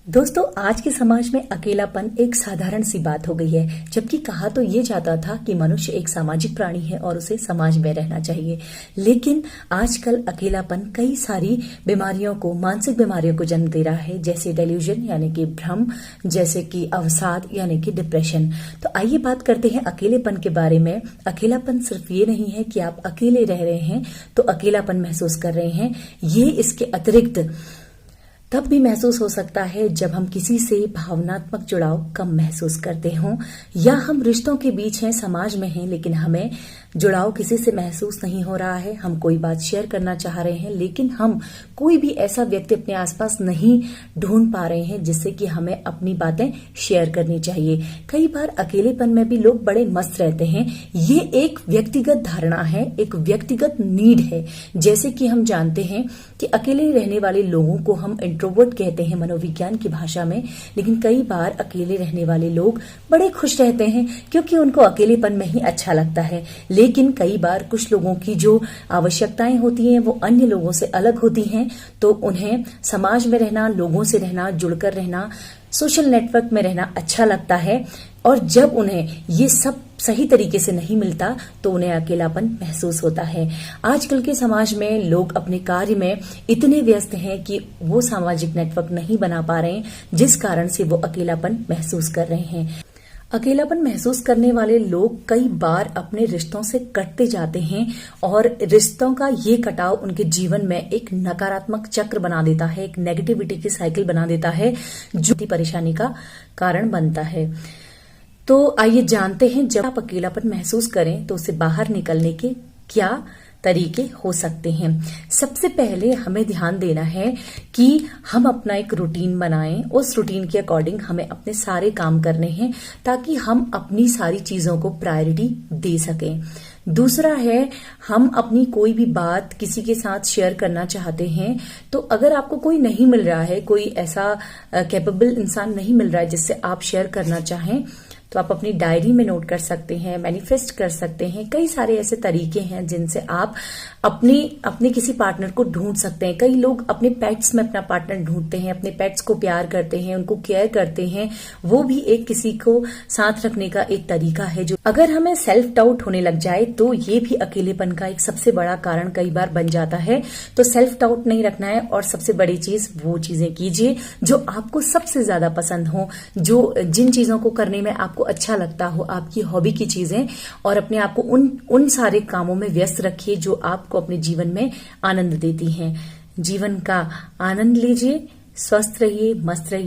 दोस्तों, आज के समाज में अकेलापन एक साधारण सी बात हो गई है। जबकि कहा तो ये जाता था कि मनुष्य एक सामाजिक प्राणी है और उसे समाज में रहना चाहिए। लेकिन आजकल अकेलापन कई सारी बीमारियों को, मानसिक बीमारियों को जन्म दे रहा है, जैसे डेल्यूजन यानी कि भ्रम, जैसे कि अवसाद यानी कि डिप्रेशन। तो आइए बात करते हैं अकेलेपन के बारे में। अकेलापन सिर्फ ये नहीं है कि आप अकेले रह रहे हैं तो अकेलापन महसूस कर रहे हैं। ये इसके अतिरिक्त तब भी महसूस हो सकता है जब हम किसी से भावनात्मक जुड़ाव कम महसूस करते हों, या हम रिश्तों के बीच हैं, समाज में हैं, लेकिन हमें जुड़ाव किसी से महसूस नहीं हो रहा है। हम कोई बात शेयर करना चाह रहे हैं, लेकिन हम कोई भी ऐसा व्यक्ति अपने आसपास नहीं ढूंढ पा रहे हैं जिससे कि हमें अपनी बातें शेयर करनी चाहिए। कई बार अकेलेपन में भी लोग बड़े मस्त रहते हैं। ये एक व्यक्तिगत धारणा है, एक व्यक्तिगत नीड है। जैसे कि हम जानते हैं कि अकेले रहने वाले लोगों को हम इंट्रोवर्ट कहते हैं मनोविज्ञान की भाषा में। लेकिन कई बार अकेले रहने वाले लोग बड़े खुश रहते हैं क्योंकि उनको अकेलेपन में ही अच्छा लगता है। लेकिन कई बार कुछ लोगों की जो आवश्यकताएं होती हैं वो अन्य लोगों से अलग होती हैं, तो उन्हें समाज में रहना, लोगों से रहना, जुड़कर रहना, सोशल नेटवर्क में रहना अच्छा लगता है। और जब उन्हें ये सब सही तरीके से नहीं मिलता तो उन्हें अकेलापन महसूस होता है। आजकल के समाज में लोग अपने कार्य में इतने व्यस्त हैं कि वो सामाजिक नेटवर्क नहीं बना पा रहे हैं, जिस कारण से वो अकेलापन महसूस कर रहे हैं। अकेलापन महसूस करने वाले लोग कई बार अपने रिश्तों से कटते जाते हैं और रिश्तों का ये कटाव उनके जीवन में एक नकारात्मक चक्र बना देता है, एक नेगेटिविटी की साइकिल बना देता है, जो परेशानी का कारण बनता है। तो आइए जानते हैं, जब आप अकेलापन महसूस करें तो उससे बाहर निकलने के क्या तरीके हो सकते हैं। सबसे पहले हमें ध्यान देना है कि हम अपना एक रूटीन बनाएं। उस रूटीन के अकॉर्डिंग हमें अपने सारे काम करने हैं ताकि हम अपनी सारी चीजों को प्रायोरिटी दे सकें। दूसरा है, हम अपनी कोई भी बात किसी के साथ शेयर करना चाहते हैं तो अगर आपको कोई नहीं मिल रहा है, कोई ऐसा कैपेबल इंसान नहीं मिल रहा है जिससे आप शेयर करना चाहें, तो आप अपनी डायरी में नोट कर सकते हैं, मैनिफेस्ट कर सकते हैं। कई सारे ऐसे तरीके हैं जिनसे आप अपने किसी पार्टनर को ढूंढ सकते हैं। कई लोग अपने पेट्स में अपना पार्टनर ढूंढते हैं, अपने पेट्स को प्यार करते हैं, उनको केयर करते हैं। वो भी एक किसी को साथ रखने का एक तरीका है। जो अगर हमें सेल्फ डाउट होने लग जाए तो ये भी अकेलेपन का एक सबसे बड़ा कारण कई बार बन जाता है। तो सेल्फ डाउट नहीं रखना है और सबसे बड़ी चीज वो चीजें कीजिए जो आपको सबसे ज्यादा पसंद हो, जिन चीजों को करने में आपको अच्छा लगता हो, आपकी हॉबी की चीजें, और अपने आप को उन सारे कामों में व्यस्त रखिए जो आपको अपने जीवन में आनंद देती हैं। जीवन का आनंद लीजिए, स्वस्थ रहिए, मस्त रहिए।